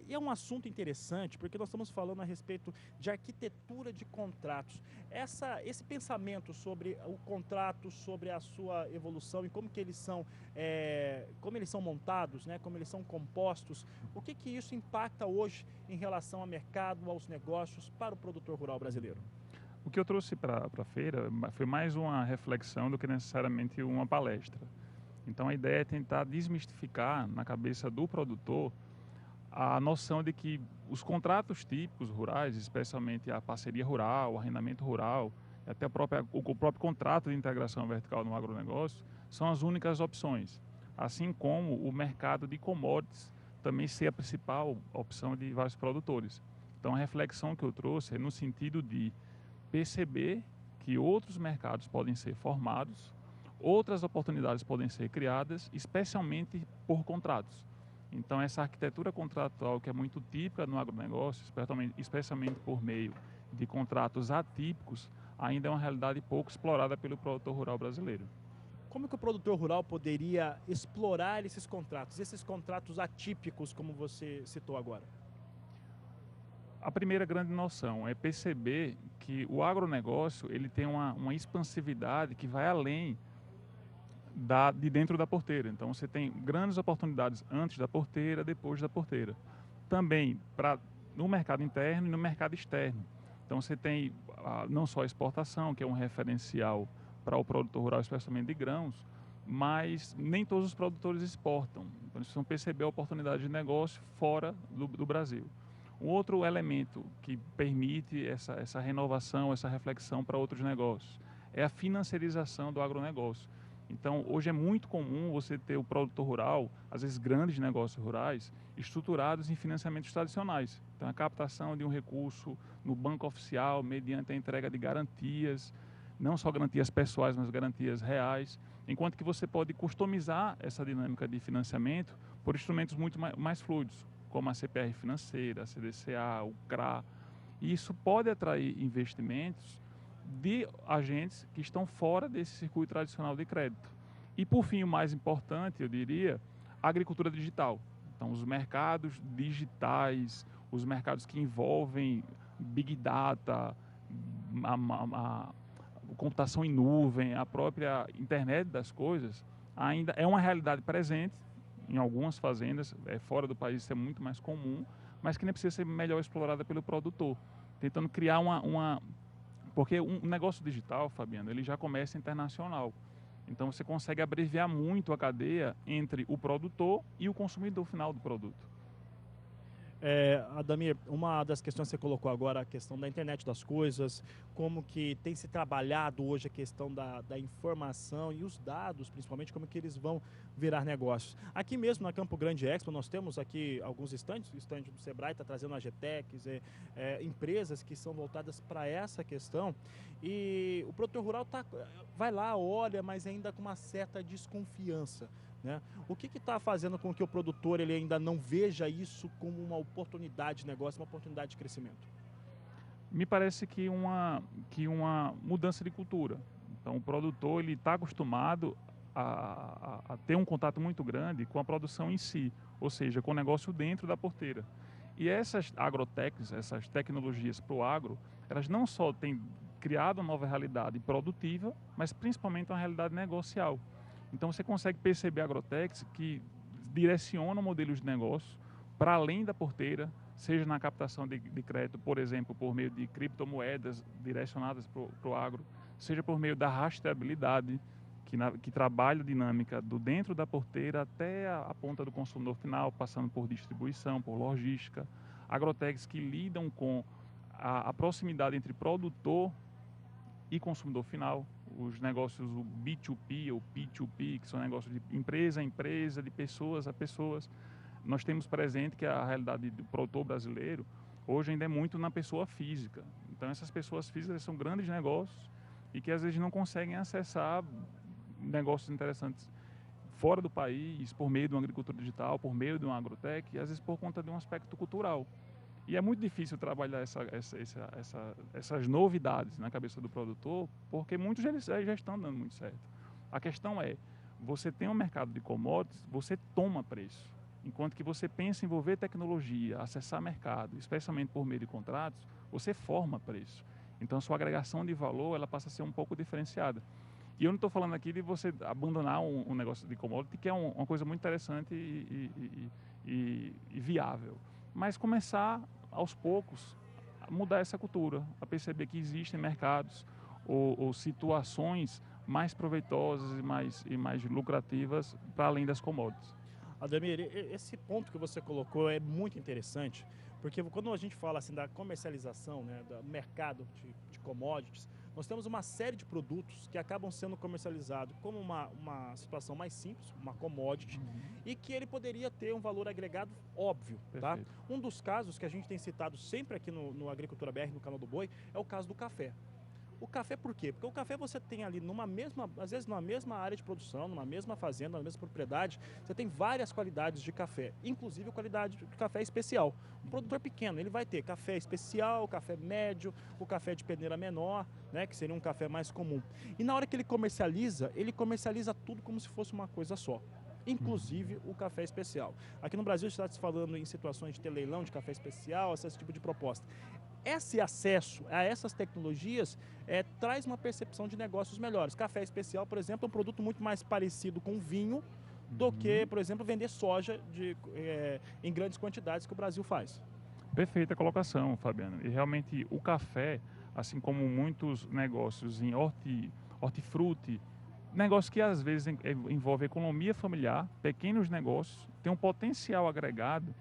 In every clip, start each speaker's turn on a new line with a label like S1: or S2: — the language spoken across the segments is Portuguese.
S1: E é um assunto interessante, porque nós estamos falando a respeito de arquitetura de contratos. Esse pensamento sobre o contrato, sobre a sua evolução e como que eles são, como eles são montados, né, como eles são compostos, o que que isso impacta hoje em relação ao mercado, aos negócios para o produtor rural brasileiro?
S2: O que eu trouxe para a feira foi mais uma reflexão do que necessariamente uma palestra. Então a ideia é tentar desmistificar na cabeça do produtor a noção de que os contratos típicos rurais, especialmente a parceria rural, o arrendamento rural, até o próprio contrato de integração vertical no agronegócio, são as únicas opções. Assim como o mercado de commodities também ser a principal opção de vários produtores. Então a reflexão que eu trouxe é no sentido de perceber que outros mercados podem ser formados, outras oportunidades podem ser criadas, especialmente por contratos. Então, essa arquitetura contratual que é muito típica no agronegócio, especialmente por meio de contratos atípicos, ainda é uma realidade pouco explorada pelo produtor rural brasileiro.
S1: Como que o produtor rural poderia explorar esses contratos atípicos, como você citou agora?
S2: A primeira grande noção é perceber que o agronegócio ele tem uma expansividade que vai além de dentro da porteira. Então você tem grandes oportunidades antes da porteira, depois da porteira. Também no mercado interno e no mercado externo. Então você tem não só a exportação, que é um referencial para o produtor rural, especialmente de grãos, mas nem todos os produtores exportam. Então eles precisam perceber a oportunidade de negócio fora do Brasil. Um outro elemento que permite essa renovação, essa reflexão para outros negócios, é a financiarização do agronegócio. Então, hoje é muito comum você ter o produtor rural, às vezes grandes negócios rurais, estruturados em financiamentos tradicionais. Então, a captação de um recurso no banco oficial, mediante a entrega de garantias, não só garantias pessoais, mas garantias reais, enquanto que você pode customizar essa dinâmica de financiamento por instrumentos muito mais fluidos, como a CPR financeira, a CDCA, o CRA. E isso pode atrair investimentos de agentes que estão fora desse circuito tradicional de crédito. E por fim, o mais importante, eu diria, a agricultura digital. Então, os mercados digitais, os mercados que envolvem Big Data, a computação em nuvem, a própria internet das coisas, ainda é uma realidade presente em algumas fazendas, fora do país isso é muito mais comum, mas que nem precisa ser melhor explorada pelo produtor, tentando criar porque um negócio digital, Fabiano, ele já começa internacional. Então você consegue abreviar muito a cadeia entre o produtor e o consumidor final do produto.
S1: Adamir, uma das questões que você colocou agora, a questão da internet das coisas, como que tem se trabalhado hoje a questão da informação e os dados, principalmente, como que eles vão virar negócios. Aqui mesmo na Campo Grande Expo, nós temos aqui alguns estandes, o estande do Sebrae está trazendo a Agtecs, empresas que são voltadas para essa questão, e o produtor rural vai lá, olha, mas ainda com uma certa desconfiança, né? O que está fazendo com que o produtor ele ainda não veja isso como uma oportunidade de negócio, uma oportunidade de crescimento?
S2: Me parece que uma mudança de cultura. Então o produtor ele está acostumado a ter um contato muito grande com a produção em si, ou seja, com o negócio dentro da porteira. E essas agrotechs, essas tecnologias para o agro, elas não só têm criado uma nova realidade produtiva, mas principalmente uma realidade negocial. Então você consegue perceber agrotechs que direcionam modelos de negócio para além da porteira, seja na captação de crédito, por exemplo, por meio de criptomoedas direcionadas para o agro, seja por meio da rastreabilidade, que trabalha a dinâmica do dentro da porteira até a ponta do consumidor final, passando por distribuição, por logística. Agrotechs que lidam com a proximidade entre produtor e consumidor final, os negócios o B2P ou P2P, que são negócios de empresa a empresa, de pessoas a pessoas. Nós temos presente que a realidade do produtor brasileiro hoje ainda é muito na pessoa física. Então essas pessoas físicas são grandes negócios e que às vezes não conseguem acessar negócios interessantes fora do país, por meio de uma agricultura digital, por meio de uma agrotech, e às vezes por conta de um aspecto cultural. E é muito difícil trabalhar essas novidades na cabeça do produtor, porque muitos deles já estão dando muito certo. A questão é, você tem um mercado de commodities, você toma preço. Enquanto que você pensa em envolver tecnologia, acessar mercado, especialmente por meio de contratos, você forma preço. Então, a sua agregação de valor ela passa a ser um pouco diferenciada. E eu não estou falando aqui de você abandonar um negócio de commodity, que é uma coisa muito interessante e viável. Mas começar, aos poucos, a mudar essa cultura, a perceber que existem mercados ou situações mais proveitosas e mais lucrativas para além das commodities.
S1: Ademir, esse ponto que você colocou é muito interessante, porque quando a gente fala assim da comercialização, né, do mercado de commodities, nós temos uma série de produtos que acabam sendo comercializados como uma situação mais simples, uma commodity, e que ele poderia ter um valor agregado óbvio, tá? Um dos casos que a gente tem citado sempre aqui no Agricultura BR, no canal do Boi, é o caso do café. O café por quê? Porque o café você tem ali às vezes numa mesma área de produção, numa mesma fazenda, numa mesma propriedade, você tem várias qualidades de café, inclusive a qualidade de café especial. Um produtor pequeno, ele vai ter café especial, café médio, o café de peneira menor, né, que seria um café mais comum. E na hora que ele comercializa tudo como se fosse uma coisa só. Inclusive o café especial. Aqui no Brasil está se falando em situações de ter leilão de café especial, esse tipo de proposta. Esse acesso a essas tecnologias traz uma percepção de negócios melhores. Café especial, por exemplo, é um produto muito mais parecido com vinho do que, por exemplo, vender soja em grandes quantidades que o Brasil faz.
S2: Perfeita colocação, Fabiano. E realmente o café, assim como muitos negócios em hortifruti, negócios que às vezes envolvem economia familiar, pequenos negócios, tem um potencial agregado,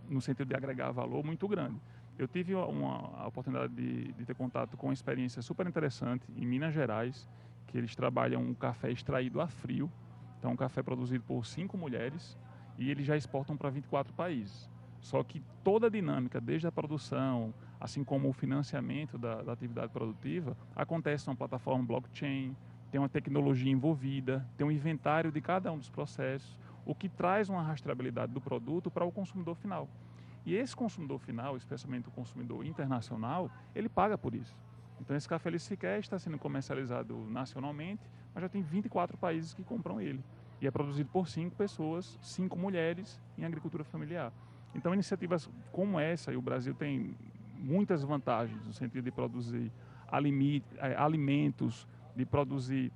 S2: no sentido de agregar valor, muito grande. Eu tive a oportunidade de ter contato com uma experiência super interessante em Minas Gerais, que eles trabalham um café extraído a frio, então um café produzido por 5 mulheres, e eles já exportam para 24 países. Só que toda a dinâmica, desde a produção, assim como o financiamento da atividade produtiva, acontece numa plataforma blockchain, tem uma tecnologia envolvida, tem um inventário de cada um dos processos, o que traz uma rastreabilidade do produto para o consumidor final. E esse consumidor final, especialmente o consumidor internacional, ele paga por isso. Então esse café sequer está sendo comercializado nacionalmente, mas já tem 24 países que compram ele. E é produzido por 5 pessoas, 5 mulheres em agricultura familiar. Então iniciativas como essa, e o Brasil tem muitas vantagens no sentido de produzir alimentos, de produzir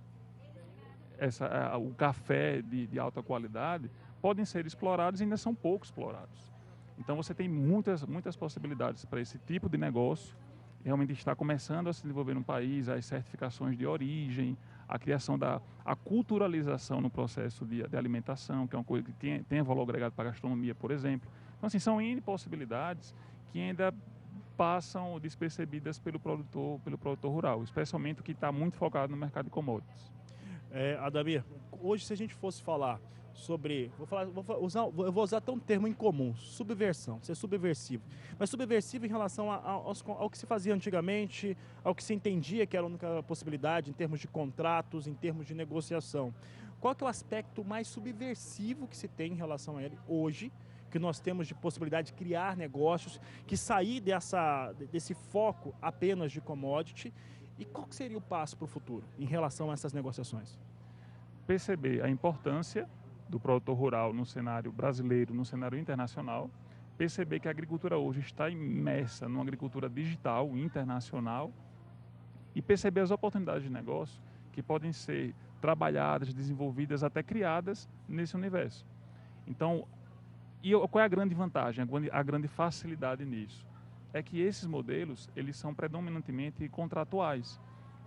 S2: o café de alta qualidade, podem ser explorados e ainda são pouco explorados. Então você tem muitas possibilidades para esse tipo de negócio. Realmente está começando a se desenvolver no país, as certificações de origem, a criação a culturalização no processo de alimentação, que é uma coisa que tem valor agregado para a gastronomia, por exemplo. Então, assim, são N possibilidades que ainda passam despercebidas pelo produtor rural, especialmente o que está muito focado no mercado de commodities.
S1: Ademir, hoje se a gente fosse falar sobre, eu vou usar até um termo em comum, subversão, ser subversivo. Mas subversivo em relação ao que se fazia antigamente, ao que se entendia que era a única possibilidade em termos de contratos, em termos de negociação. Qual que é o aspecto mais subversivo que se tem em relação a ele hoje, que nós temos de possibilidade de criar negócios, que sair desse foco apenas de commodity, e qual que seria o passo para o futuro em relação a essas negociações?
S2: Perceber a importância do produtor rural no cenário brasileiro, no cenário internacional, perceber que a agricultura hoje está imersa numa agricultura digital, internacional, e perceber as oportunidades de negócio que podem ser trabalhadas, desenvolvidas, até criadas nesse universo. Então, qual é a grande vantagem, a grande facilidade nisso? É que esses modelos, eles são predominantemente contratuais.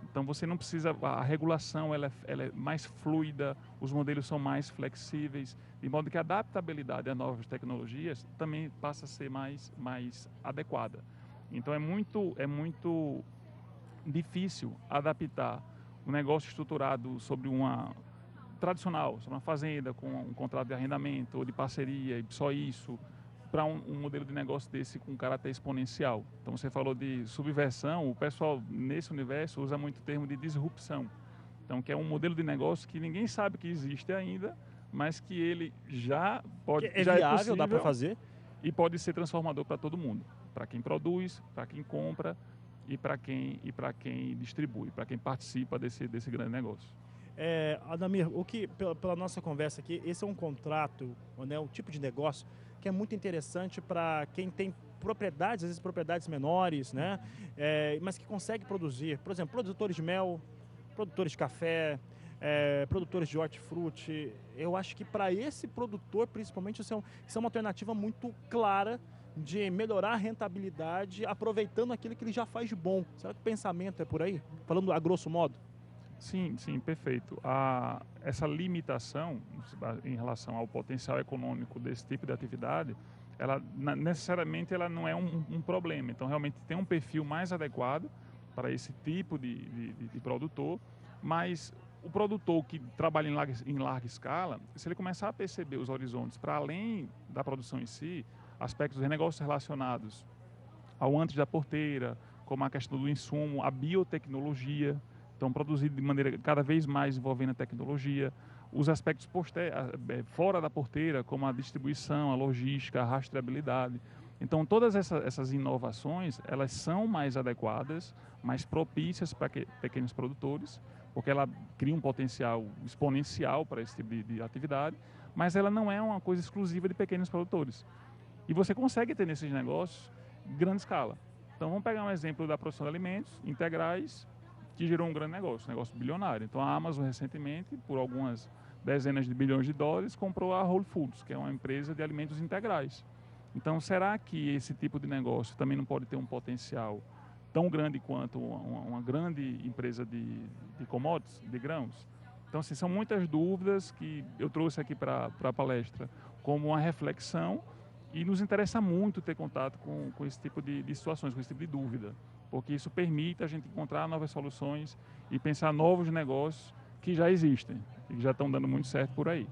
S2: Então você não precisa, a regulação ela é mais fluida, os modelos são mais flexíveis, de modo que a adaptabilidade a novas tecnologias também passa a ser mais adequada. Então é muito difícil adaptar um negócio estruturado sobre tradicional, sobre uma fazenda com um contrato de arrendamento ou de parceria, e só isso, para um modelo de negócio desse com caráter exponencial. Então você falou de subversão, o pessoal nesse universo usa muito o termo de disrupção. Então que é um modelo de negócio que ninguém sabe que existe ainda, mas que ele já pode...
S1: É
S2: já
S1: viável,
S2: é possível,
S1: dá para fazer?
S2: E pode ser transformador para todo mundo. Para quem produz, para quem compra e para quem distribui, para quem participa desse grande negócio.
S1: Adamir, pela nossa conversa aqui, esse é um contrato, né, um tipo de negócio que é muito interessante para quem tem propriedades, às vezes propriedades menores, né, mas que consegue produzir. Por exemplo, produtores de mel, produtores de café, produtores de hortifruti. Eu acho que para esse produtor, principalmente, isso é uma alternativa muito clara de melhorar a rentabilidade aproveitando aquilo que ele já faz de bom. Será que o pensamento é por aí? Falando a grosso modo.
S2: Sim, sim, perfeito. Essa limitação em relação ao potencial econômico desse tipo de atividade, necessariamente ela não é um problema. Então, realmente tem um perfil mais adequado para esse tipo de produtor, mas o produtor que trabalha em larga escala, se ele começar a perceber os horizontes para além da produção em si, aspectos de negócios relacionados ao antes da porteira, como a questão do insumo, a biotecnologia, então produzido de maneira cada vez mais envolvendo a tecnologia, os aspectos fora da porteira, como a distribuição, a logística, a rastreabilidade. Então todas essas inovações, elas são mais adequadas, mais propícias para pequenos produtores, porque ela cria um potencial exponencial para esse tipo de atividade, mas ela não é uma coisa exclusiva de pequenos produtores. E você consegue ter nesses negócios grande escala. Então vamos pegar um exemplo da produção de alimentos integrais, que gerou um grande negócio, um negócio bilionário. Então a Amazon recentemente, por algumas dezenas de bilhões de dólares, comprou a Whole Foods, que é uma empresa de alimentos integrais. Então será que esse tipo de negócio também não pode ter um potencial tão grande quanto uma grande empresa de commodities, de grãos? Então assim, são muitas dúvidas que eu trouxe aqui para a palestra como uma reflexão. E nos interessa muito ter contato com esse tipo de situações, com esse tipo de dúvida, porque isso permite a gente encontrar novas soluções e pensar novos negócios que já existem e que já estão dando muito certo por aí.